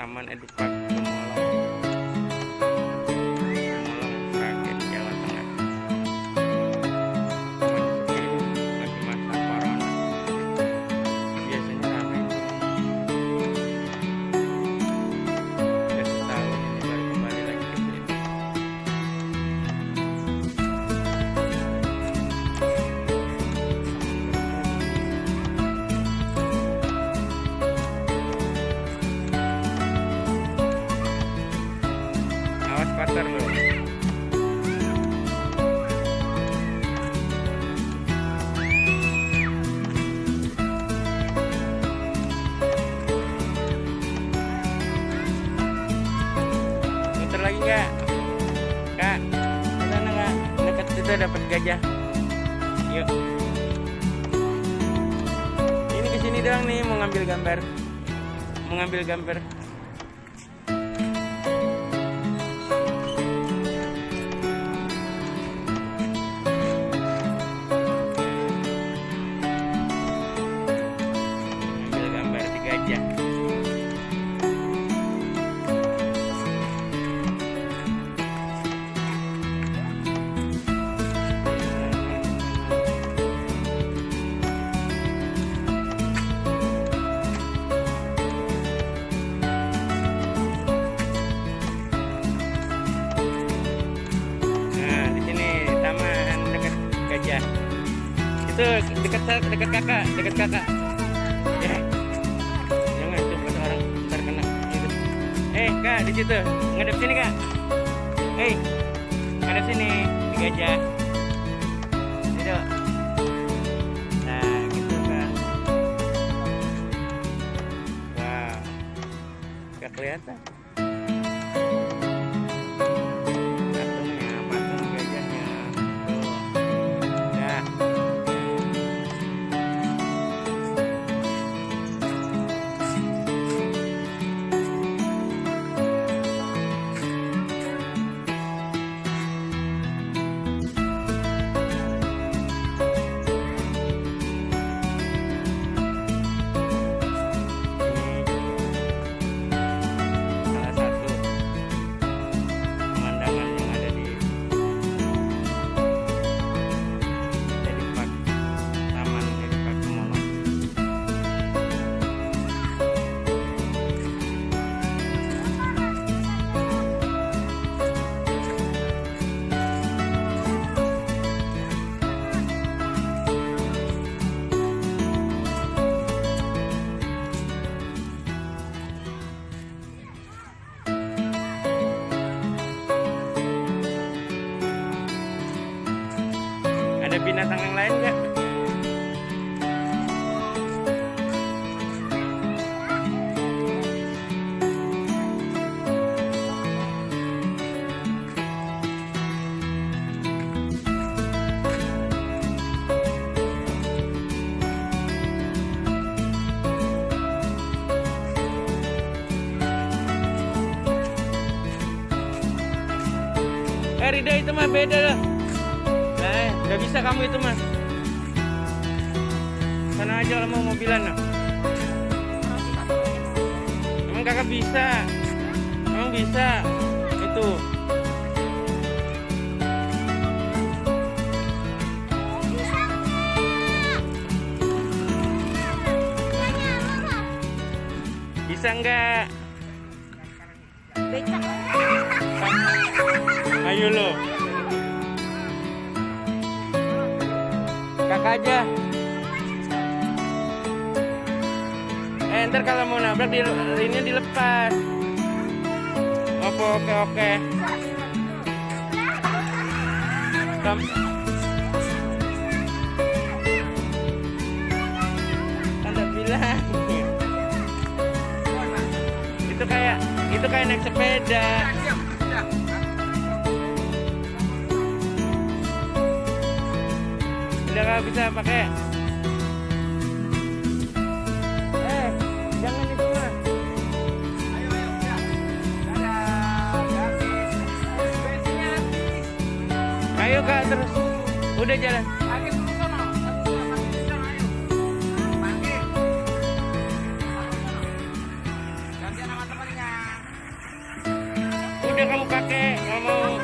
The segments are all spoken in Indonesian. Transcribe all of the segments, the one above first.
Taman Edupak Gemolong, Sragen, Jawa Tengah. Taman sepi lagi masa corona. Biasanya ramai. Sudah setahun ini baru kembali lagi ke sini. Awas kotor loh. Muter lagi nggak, Kak? Di sana nggak? Dekat situ dapat gajah. Yuk. Ini kesini doang nih, mau ngambil gambar. Mau ngambil gambar. Ngambil gambar di gajah. Nah, di sini taman dekat gajah. Itu dekat kakak, dekat kakak. Ya. Jangan itu kata orang ntar kena gitu. Kak, di situ. Ngadep sini, Kak. Ngadep sini di gajah. Itu. Nah, gitu kan. Wow. Gak kelihatan. Patung gajahnya. Tuh. Udah. Ini salah satu pemandangan yang ada di Edupak, Taman Edupak Gemolong. Ada binatang yang lain nggak? Rida, itu mah beda loh. Nah, gak bisa kamu itu mah. Sana aja kalau mau mobilan no. Emang kakak bisa? Emang bisa? Itu. Bisa nggak? Ayo lo. Kakak aja. Ntar kalau mau nabrak ini dilepas. Oke. Kan udah bilang. Itu kayak naik sepeda. Udah gak bisa pakai. Jangan itu mah. Ayo Kak, terus. Udah jalan. Gantian sama temennya. Udah kamu pakai kalau mau.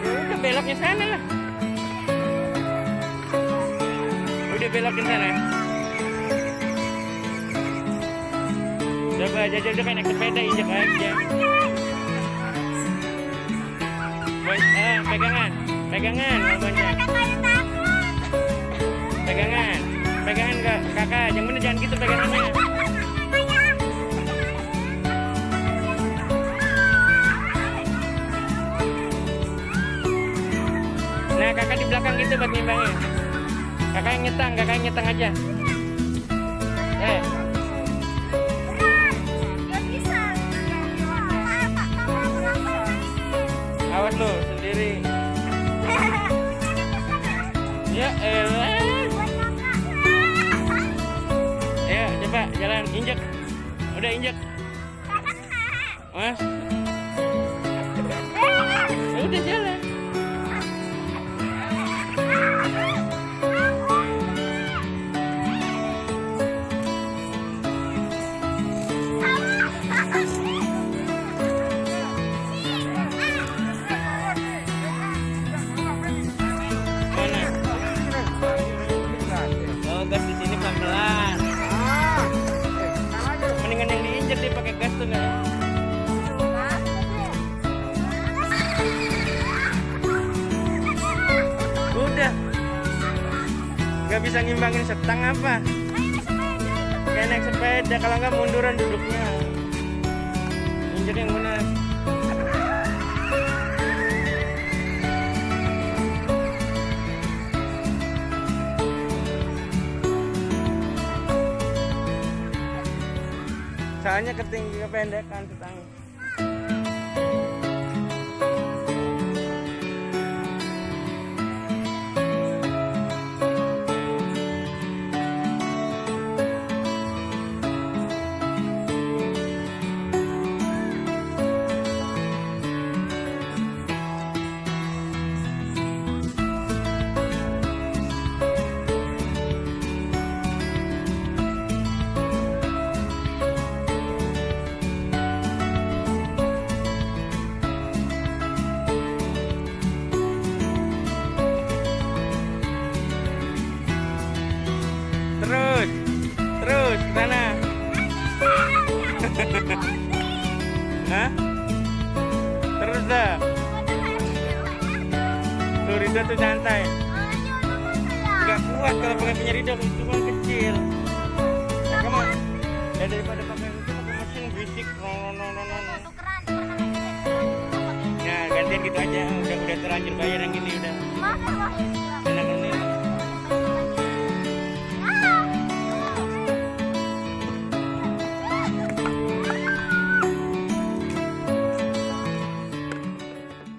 Ya udah beloknya sana lah. Udah belokin sana. Coba aja udah kan naik sepeda injek aja. Pegangan, pegangan, ngomongnya. Pegangan, pegangan kakak. Yang bener jangan gitu pegangannya. Nah kakak di belakang gitu buat nimbangnya. Kakak yang nyetang aja. Awas lu sendiri. Ya elah. Ya coba jalan injek. Udah injek. Mas. Udah jalan. Gas di sini pelan-pelan. Mendingan yang diinjek dia pakai gas tuh nggak? Udah. Nggak bisa ngimbangin setang apa? Kayak naik sepeda, kalau nggak munduran duduknya. Injek yang benar. Soalnya kependekan setangnya. Terus ke sana. Hah? Terus dah. Tuh Rida tuh santai. Gak kuat kalau pakai Rida, cuma kecil. Kamu ya daripada pakai mesin berisik. Nah gantian gitu aja. Udah terlanjur bayar yang ini udah.